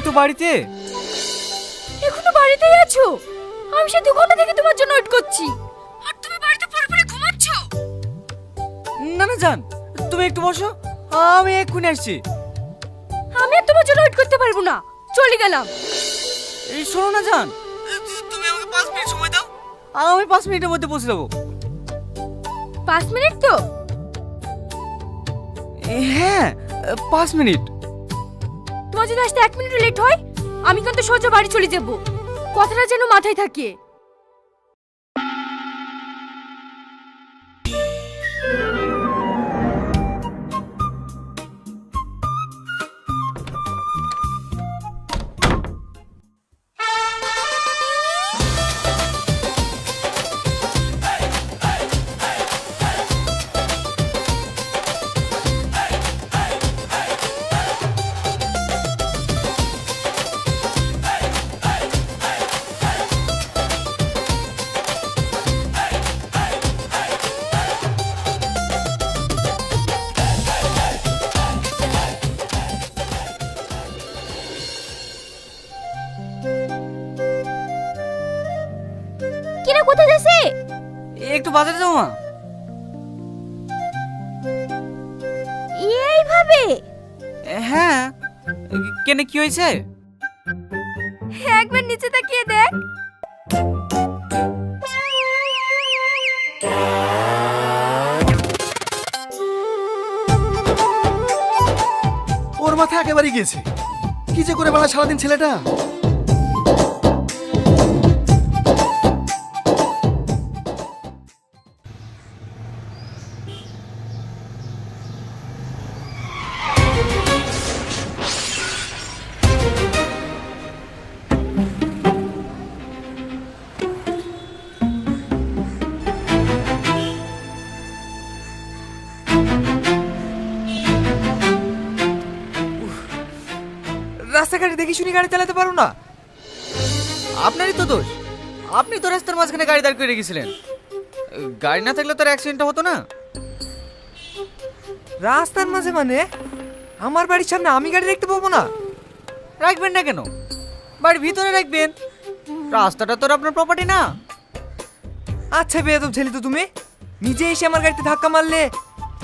তো বাড়িতে। এখনো বাড়িতেই আছো? আমি সে 2 ঘন্টা থেকে তোমার জন্য ওয়েট করছি, আর তুমি বাড়িতে পড়ে পড়ে ঘুমাচ্ছ। না না জান, তুমি একটু বসো, আমি এক্ষুনি আসছি। আমি আর তোমার জন্য ওয়েট করতে পারবো না, চলে গেলাম। এই শোনো না জান, তুমি আমাকে 5 মিনিট সময় দাও, আমি 5 মিনিটের মধ্যে পৌঁছে যাবো। 5 মিনিট তো? হ্যাঁ 5 মিনিট। তোমার যদি আসতে 1 মিনিট লেট হয়, আমি কিন্তু সোজা বাড়ি চলে যাব। কথাটা যেন মাথায় থাকে। কিরে কোথায় যাচ্ছে? একটু বাজারে যাও মা। এইভাবে? হ্যাঁ, কেন কি হয়েছে? একবার নিচে তাকিয়ে দেখ। ওর মাথা একেবারে গিয়েছে। কি যে করে বেড়া সারাদিন ছেলেটা। রাস্তাঘাটে দেখি শুনি গাড়ি চালাতে পারো না? আপনারই তো দোষ, আপনি তো রাস্তার মাঝখানে গাড়ি দাঁড় করে রেখেছিলেন। গাড়ি না থাকলে তোর অ্যাক্সিডেন্টটা হতো না। রাস্তার মাঝে মানে? আমার বাড়ির সামনে আমি গাড়ি রাখতে পাবো না? রাখবেন না কেন? বাড়ির ভিতরে রাখবেন, রাস্তাটা তোর আপনার প্রপার্টি না। আচ্ছা বেয়াদব ছেলে তো তুমি, নিজে এসে আমার গাড়িতে ধাক্কা মারলে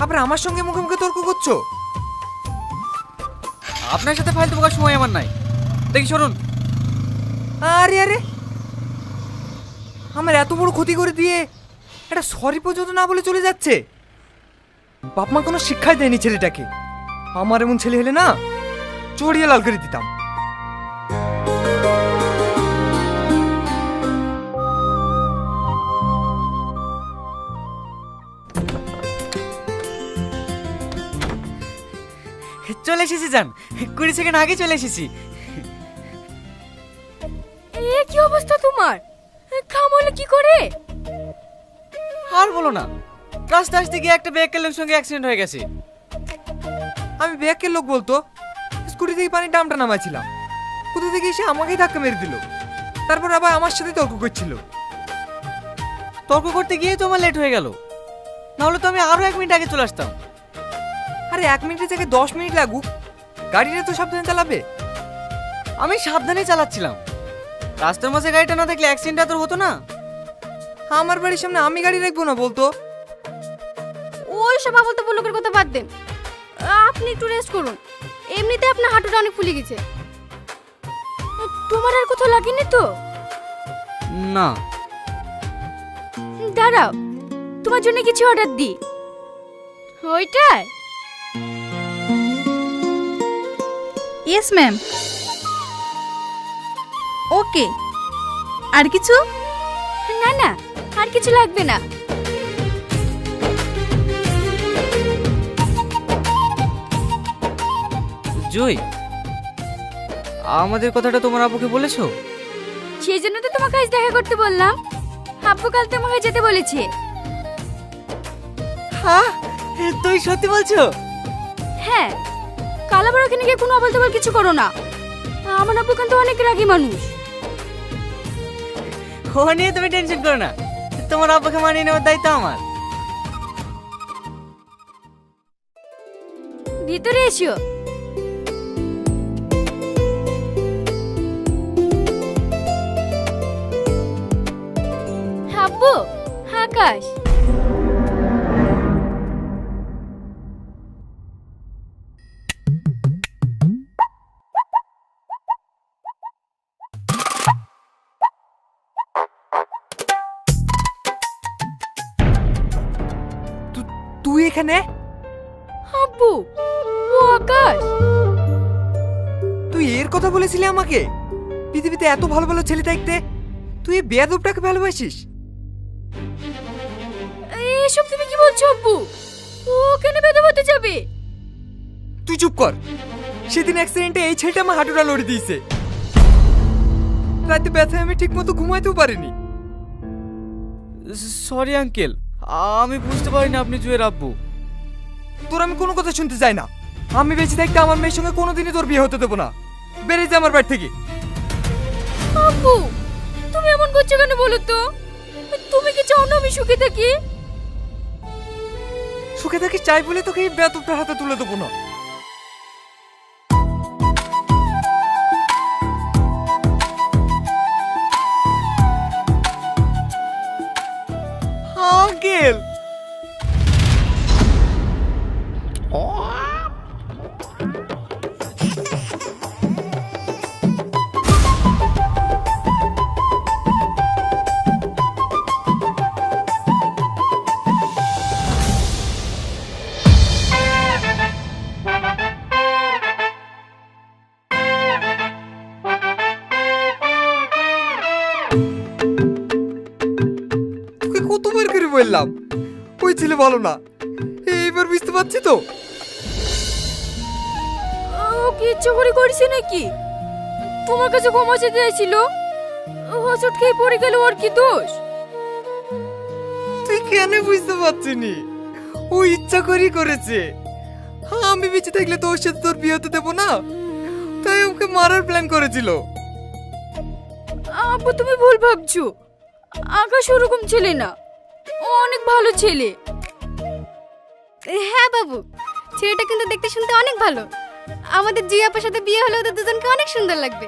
আবার আমার সঙ্গে মুখে মুখে তর্ক করছো। আপনার সাথে ফালতু বকার সময় আমার নাই, দেখি সরুন। আরে আরে, আমার এত বড় ক্ষতি করে দিয়ে এটা সরি পর্যন্ত না বলে চলে যাচ্ছে। বাপ মা কোনো শিক্ষাই দেয়নি ছেলেটাকে। আমার এমন ছেলে হলে না চড়িয়ে লাল করে দিতাম। চলে এসেছি জান, 20 সেকেন্ড আগে চলে এসেছি। এ কি অবস্থা তোমার? কাম হলো কি করে? আর বলো না, রাস্তা আসতে গিয়ে একটা ব্যাকের লোকের সঙ্গে অ্যাক্সিডেন্ট হয়ে গেছে। আমি ব্যাকের লোক বলতো স্কুটি থেকে পানি ডামটা নামাইছিলাম, কোথা থেকে এসে আমাকেই ধাক্কা মেরে দিল। তারপর আবার আমার সাথে তর্ক করছিল। তর্ক করতে গিয়ে তো আমার লেট হয়ে গেল, নাহলে তো আমি আরো 1 মিনিট আগে চলে আসতাম। আরে 1 মিনিটের জায়গায় 10 মিনিট লাগুক, গাড়িটা তো সাবধানে চালাবে। আমি সাবধানে চালাচ্ছিলাম, রাস্তার মাঝে গাড়িটা না দেখলে অ্যাক্সিডেন্টটা তোর হতো না। আমার বাড়ির সামনে আমি গাড়ি রাখবো না বলতো? ওই সব বলতে লোকের কথা বাদ দেন, আপনি একটু রেস্ট করুন। এমনিতে আপনার হাঁটুটা অনেক ফুলে গেছে। তোমার আর কোথাও লাগেনি তো? না। দাঁড়াও, তোমার জন্য কিছু অর্ডার দিই। ওইটাই? Yes ma'am. ওকে, আর কিছু? না না, আর কিছু লাগবে না। জয়, আমাদের কথাটা তোমার আপুকে বলেছো? সেই জন্য তো তোমাকে আজ দেখা করতে বললাম। আব্বু কাল তোমাকে যেতে বলেছে। হ্যাঁ, তুই সত্যি বলছো? হ্যাঁ, কাল আবার ওখানে গিয়ে কোনো অবলতবল কিছু করো না। আমার আব্বু কিন্তু অনেক রাগী মানুষ। ও নিয়ে তুমি টেনশন করো না, তোমার আব্বাকে মানিয়ে নেওয়ার দায়িত্ব আমার। ভিতরে এসো। আকাশ। তুই এখানে? আব্বু, ও আকাশ। তুই এর কথা বলেছিলি আমাকে? পৃথিবীতে এত ভালো ভালো ছেলে থাকতে তুই এই বেয়াদবটাকে ভালোবাসিস? এসব তুমি কি বলছো আব্বু? ও কেন বেদব হতে যাবে? তুই চুপ কর। সেদিন অ্যাক্সিডেন্টে এই ছেলেটা আমার হাঁটুটা লড়ে দিয়েছে। রাতে ব্যথায় আমি ঠিক মতো ঘুমাইতেও পারিনি। সরি আঙ্কেল, আমি বুঝতে পারিনি আপনি জুয়ের আব্বু। তোর আমি কোনো কথা শুনতে চাই না। আমি বেঁচে থাকতে আমার মেয়ের সঙ্গে কোনোদিনই তোর বিয়ে হতে দেবো না। বেরিয়ে যা আমার বাড়ি থেকে। আব্বু, তুমি এমন করছো কেন বলো তো? তুমি কি চাও না আমি সুখে থাকি? সুখে থাকিস চাই বলে তোকে এই বেয়াদবটার হাতে তুলে দেবো না। আঙ্কেল, তোকে কতবার করে বললাম ওই ছেলে ভালো না। এইবার বুঝতে পারছি তো। ও কি ইচ্ছে করে করেছে নাকি? তোমার কাছে ক্ষমা চেয়ে দিয়েছিল, হোঁচট খেয়ে পড়ে গেল, ওর কি দোষ? তুই কেন বুঝতে পারছিনি? ও ইচ্ছা করেই করেছে। আমি বেঁচে থাকলে তোর সাথে তোর বিয়ে হতে দেবো না, তাই ওকে মারার প্ল্যান করেছিল। আব্বু, তুমি ভুল ভাবছো। আকাশ ওরকম ছেলে না, ও অনেক ভালো ছেলে। হ্যাঁ বাবু, ছেলেটা কিন্তু দেখতে শুনতে অনেক ভালো। আমাদের জিয়াপার সাথে বিয়ে হলে ওদের দুজনকে অনেক সুন্দর লাগবে।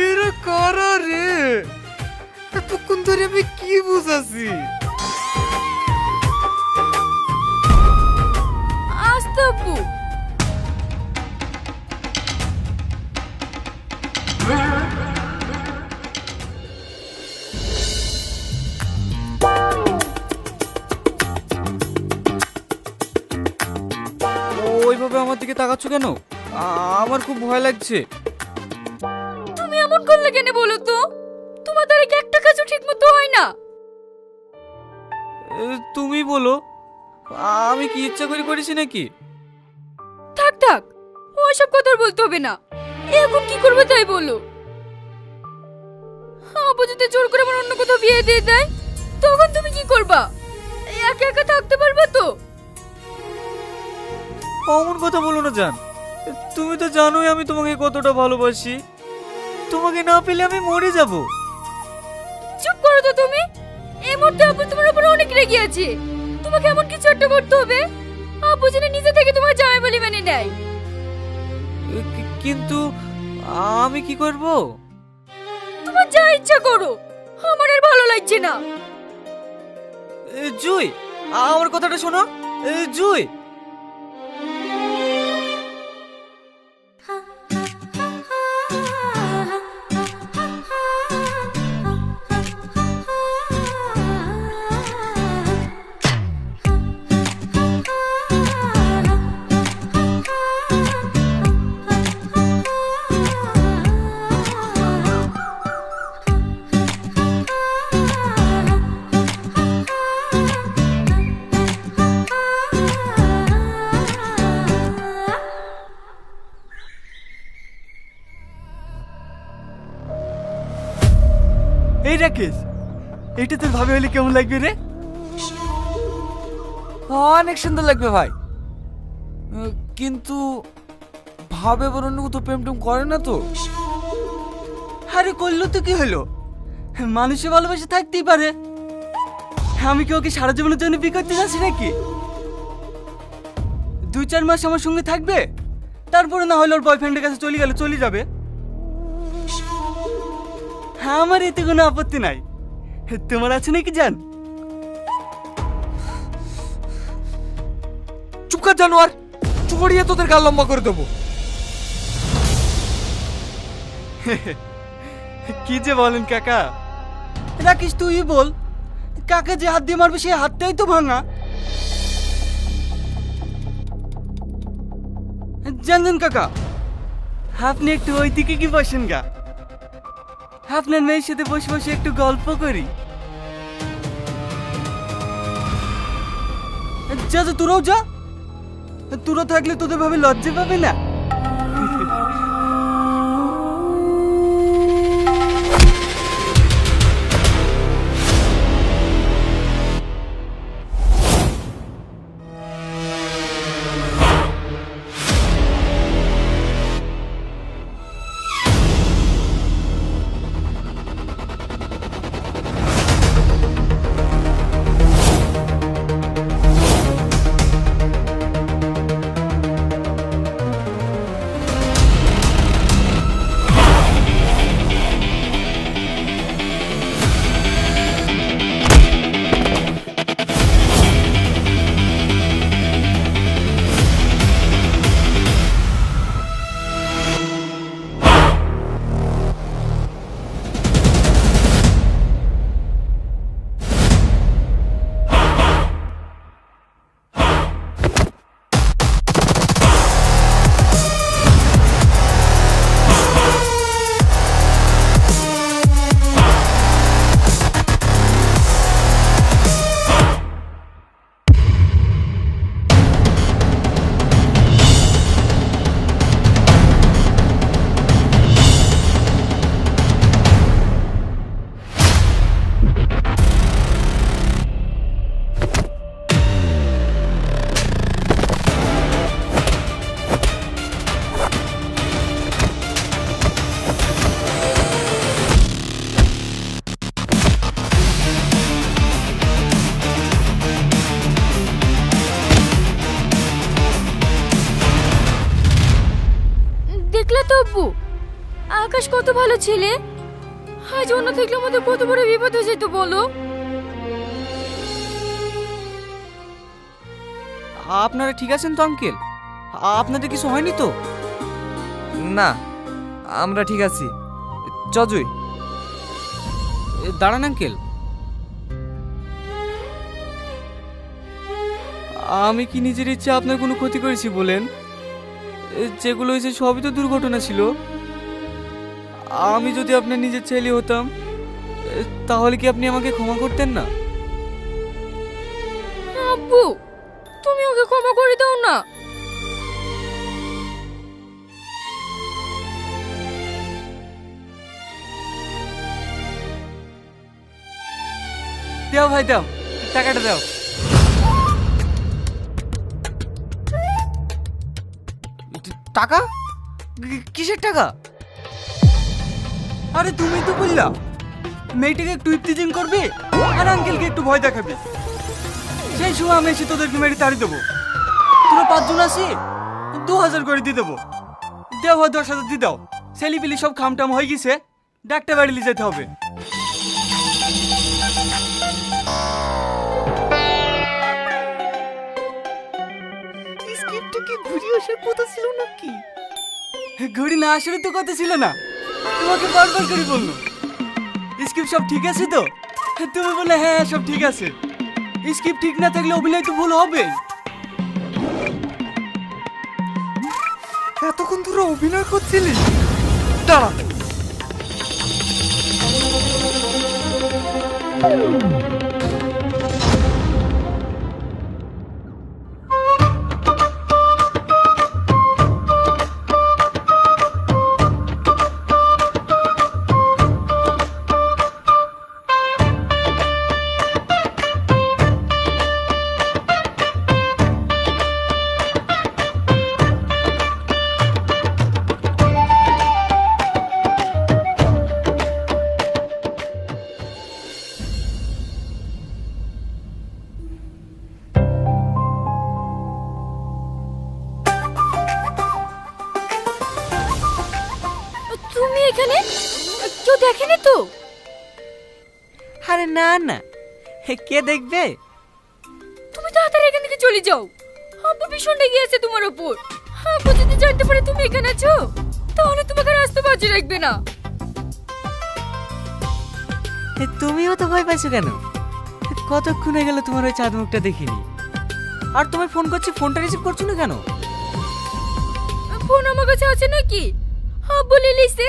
এরা কারা রে? এতক্ষণ ধরে আমি কি বুঝাছি? আস্তে আব্বু। ওইভাবে আমার দিকে তাকাচ্ছ কেন? আমার খুব ভয় লাগছে। তুমি এমন করলে কেন বলো তো? তোমার দ্বারা কি একটা কাজও ঠিক মতো হয় না? তুমি বলো, আমি কি ইচ্ছা করে করেছি নাকি? থাক থাক, ওসব কথা আর বলতে হবে না। এখন কি করবে তাই বলো। আব্বু যদি জোর করে আমার অন্য কোথাও বিয়ে দিয়ে দেয়, তখন তুমি কি করবা? একা একা থাকতে পারবে তো? অমন কথা বলো না জান। তুমি তো জানোই আমি তোমাকে কতটা ভালোবাসি। তোমাকে না পেলে আমি মরে যাব। চুপ করো তো তুমি। এই মুহূর্তে আব্বু তোমার উপর অনেক রেগে আছে। তোমাকে এমন কিছু একটা করতে হবে আব্বু যেন নিজে থেকে তোমার জামাই বলে মেনে নেয়। কিন্তু আমি কি করব? তোমার যা ইচ্ছা করো, আমার আর ভালো লাগছে না। জুই, আমার কথাটা শোনো। জুই, এই রাকেশ, এটা তোর ভাবে হলে কেমন লাগবে রে? অনেক সুন্দর লাগবে ভাই, কিন্তু ভাবে বরণ তো প্রেম টেম করে না তো। আরে করলো তো কি হলো? মানুষে ভালোবাসে থাকতেই পারে। আমি কি ওকে সারা জীবনের জন্য বিয়ে করতে যাচ্ছি নাকি? 2-4 মাস আমার সঙ্গে থাকবে, তারপরে না হলে ওর বয়ফ্রেন্ডের কাছে চলে গেলে চলে যাবে। আমার এতে কোনো আপত্তি নাই। তোমার আছে নাকি জান? কর জানোয়ার, চড়িয়ে তোদের গাল লম্বা করে দেবো। কি যে বলেন কাকা? রাকিস তুই বল, কাকা যে হাত দিয়ে মারবে সেই হাতটাই তো ভাঙা। জানেন কাকা, আপনি একটু ওই দিকে কি বসেন গা, আপনার মেয়ের সাথে বসে বসে একটু গল্প করি। যা যা, তোরাও যা, তোরা থাকলে তোদের ভাবে লজ্জা পাবে না। দেখলে তো আব্বু, আকাশ কত ভালো ছেলে, আজ অন্য থাকলে আমাদের কত বড় বিপদ হয়ে যেত বলো। আপনারা ঠিক আছেন তো আঙ্কেল? আপনাদের কিছু হয়নি তো? না, আমরা ঠিক আছি। চজুই দাঁড়ান আঙ্কেল, আমি কি নিজের ইচ্ছে আপনার কোনো ক্ষতি করেছি বলেন? যেগুলো হয়েছে সবই তো দুর্ঘটনা ছিল। আমি যদি আপনার নিজের ছেলে হতাম তাহলে কি আপনি আমাকে ক্ষমা করতেন না? আব্বু, তুমি ওকে ক্ষমা করে দাও না। দাও ভাই দাও, টাকাটা দাও। টাকা? কিসের টাকা? আরে তুমি তো বললা মেয়েটাকে একটু ইফতিজিং করবে আর আঙ্কেলকে একটু ভয় দেখাবে, সেই সময় আমি এসে তোদেরকে মেরে তাড়ি দেবো। তোরা 5 জন আসি 2000 করে দিয়ে দেবো। দেও হয় 10,000 দিয়ে দাও, ছেলিপিলি সব খামটাম হয়ে গেছে, ডাক্তার বাড়ি নিয়ে যেতে হবে। স্ক্রিপ্টটা কি ঘুরে আসার কথা ছিল নাকি? ঘুরি না আসার তো কথা ছিল না, তোমাকে বারবার করে বললো স্ক্রিপ্ট সব ঠিক আছে তো, তুমি বলে হ্যাঁ সব ঠিক আছে। স্ক্রিপ্ট ঠিক না থাকলে অভিনয় তো ভুল হবে। এতক্ষণ তোরা অভিনয় করছিলি? দাঁড়া, তুমি এখানে? কেউ দেখেনি তো? আরে না না, কে দেখবে? তুমি তাড়াতাড়ি এখান থেকে চলে যাও, আব্বু ভীষণ রেগে আছে তোমার উপর। আব্বু যদি জানতে পারে তুমি এখানে আছো তাহলে তোমাকে আর আসতে বাজি রাখবে না। তুমিও তো ভয় পাইছো কেন? কতক্ষণ হয়ে গেল তোমার ওই চাঁদ মুখটা দেখিনি। আর তোমায় ফোন করছি, ফোনটা রিসিভ করছো না কেন? ফোন আমার কাছে আছে নাকি? আব্বু লিলিছে।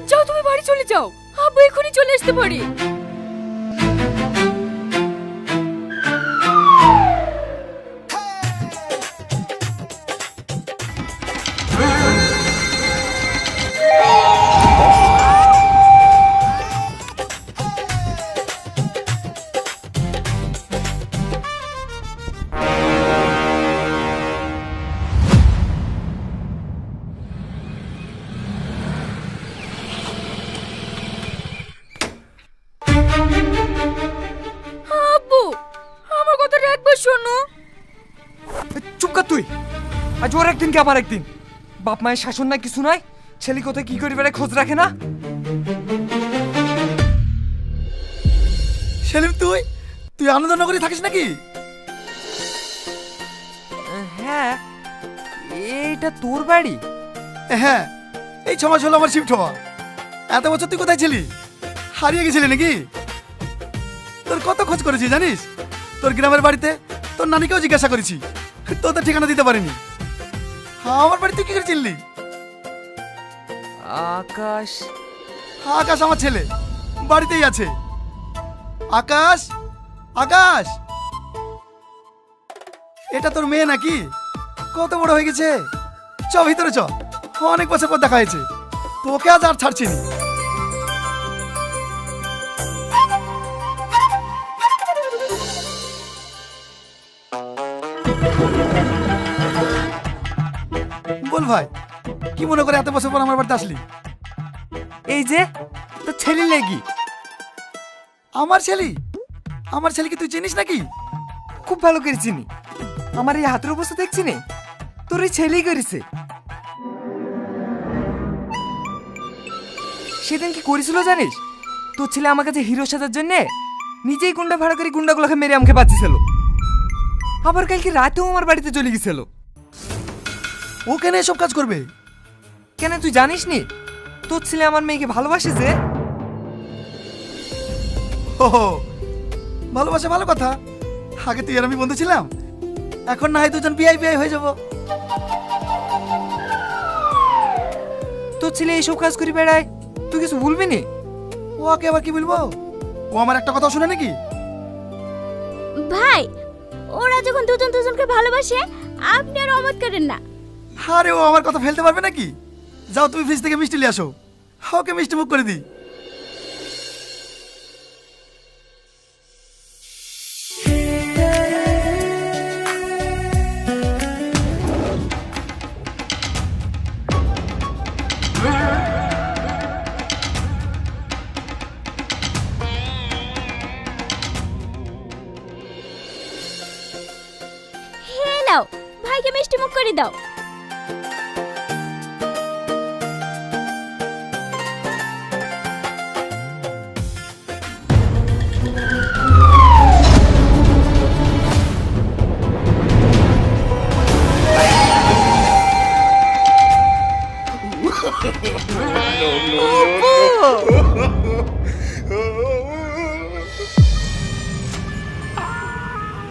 যাও তুমি বাড়ি চলে যাও, আব্বু এখনই চলে আসতে পারে। আব্বু আমার কথাটা একবার শোনো। চুপ কর তুই। আজ ওর একদিন কি আমার একদিন। বাপ মায়ের শাসন নাই কিছু নাই, ছেলে কোথায় কি করে বেড়ায় খোঁজ রাখে না। সেলিম, তুই তুই আনন্দনগরে থাকিস নাকি? হ্যাঁ, এইটা তোর বাড়ি? হ্যাঁ, এই 6 মাস হলো আমার শিফট হওয়া। এত বছর তুই কোথায় ছিলি? হারিয়ে গেছিলি নাকি? তোর কত খোঁজ করেছি জানিস? তোর গ্রামের বাড়িতে তোর নানিকেও জিজ্ঞাসা করেছি, তোদের ঠিকানা দিতে পারিনি। হ্যাঁ, আমার বাড়ি তুই কি করে চিনলি? আকাশ? আকাশ আমার ছেলে, বাড়িতেই আছে। আকাশ, আকাশ, এটা তোর মেয়ে নাকি? কত বড় হয়ে গেছে। চ ভিতরে চ, অনেক বছর পর দেখা হয়েছে। তোকে আজ আর ছাড়ছিনি। বল ভাই, কি মনে করে এত বছর পর আমার বাড়িতে আসলি? এই যে তোর ছেলে লেগি। আমার ছেলে? আমার ছেলেকে তুই চিনিস নাকি? খুব ভালো করে চিনি। আমার এই হাতের অবস্থা দেখছি নে, তোর এই ছেলেই করেছে। সেদিন কি করেছিল জানিস? তোর ছেলে আমার কাছে হিরো সাজার জন্য নিজেই গুন্ডা ভাড়া করে গুন্ডাগুলোকে মেরে আমাকে বাঁচিয়েছিল। আবার কালকে রাতেও আমার বাড়িতে চলে গেছিল। ও কেন এসব কাজ করবে? কেন তুই জানিস নি তোর ছেলে আমার মেয়েকে ভালোবাসে যে? ও ভালোবাসা, ভালো কথা। আগে তুই আর আমি বন্ধু ছিলাম, এখন না হয় দুজন বিআই বিআই হয়ে যাব। তোর ছেলে এইসব কাজ করে বেড়ায়, তুই কিছু বলবি নি? ওকে আবার কি বলবো? ও আমার একটা কথা শুনে নাকি? ভাই, ওরা যখন দুজন দুজনকে ভালোবাসে আপনি আর অমত করেন না। আরে ও আমার কথা ফেলতে পারবে নাকি? যাও তুমি ফ্রিজ থেকে মিষ্টি নিয়ে আসো, ওকে মিষ্টি মুখ করে দিই। হে নাও, ভাইকে মিষ্টি মুখ করে দাও।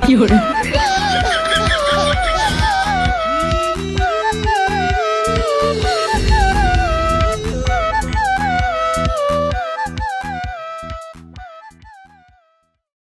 কি